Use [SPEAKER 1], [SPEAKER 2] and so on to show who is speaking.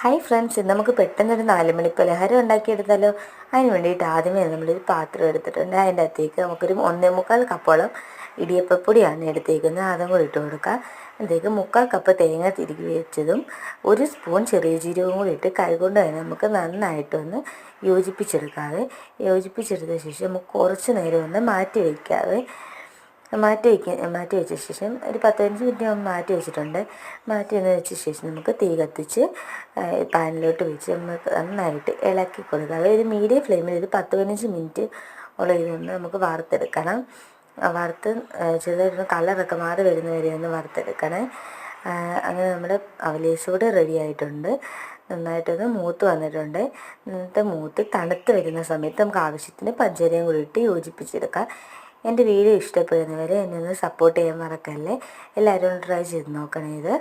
[SPEAKER 1] Hi friends, ഇന്ന് നമുക്ക് പെട്ടെന്നൊരു 4 മണി പലഹാരം ഉണ്ടാക്കിയെടുത്താലോ. അതിന് വേണ്ടിയിട്ട് ആദ്യമേ നമ്മളൊരു പാത്രം എടുത്തിട്ടുണ്ട്. അതിൻ്റെ അകത്തേക്ക് നമുക്കൊരു 1.25 കപ്പോളം ഇടിയപ്പപ്പൊടിയാണ് എടുത്തേക്കുന്നത്. അതും കൂടി ഇട്ട് കൊടുക്കുക. അതിലേക്ക് 3/4 കപ്പ് തേങ്ങ തിരുകി വെച്ചതും 1 സ്പൂൺ ചെറിയ ജീരകവും കൂടി ഇട്ട് കൈകൊണ്ട് തന്നെ നമുക്ക് നന്നായിട്ടൊന്ന് യോജിപ്പിച്ചെടുത്ത ശേഷം നമുക്ക് കുറച്ച് നേരം ഒന്ന് മാറ്റി വെച്ച ശേഷം ഒരു 10-15 മിനിറ്റ് മാറ്റി വെച്ചിട്ടുണ്ട്. വെച്ച ശേഷം നമുക്ക് തീ കത്തിച്ച് പാനിലോട്ട് വെച്ച് നമുക്ക് നന്നായിട്ട് ഇളക്കി കൊടുക്കുക. അതായത് മീഡിയം ഫ്ലെയിമിൽ ഒരു 10-15 മിനിറ്റ് ഉള്ള ഇതൊന്ന് നമുക്ക് വറുത്തെടുക്കണം. ചെറുതായിട്ടൊന്ന് കളറൊക്കെ മാറി വരുന്നവരെ ഒന്ന് വറുത്തെടുക്കണേ. അങ്ങനെ നമ്മുടെ അവലേസൂടെ റെഡി ആയിട്ടുണ്ട്. നന്നായിട്ടൊന്ന് മൂത്ത് വന്നിട്ടുണ്ട്. മൂത്ത് തണുത്ത് വരുന്ന സമയത്ത് നമുക്ക് ആവശ്യത്തിന് പഞ്ചസാരയും കൂടി ഇട്ട് യോജിപ്പിച്ചെടുക്കാം. എൻ്റെ വീഡിയോ ഇഷ്ടപ്പെടുന്നവരെ എന്നെ ഒന്ന് സപ്പോർട്ട് ചെയ്യാൻ മറക്കല്ലേ. എല്ലാവരും ഒന്ന് ട്രൈ ചെയ്ത് നോക്കണേ ഇത്.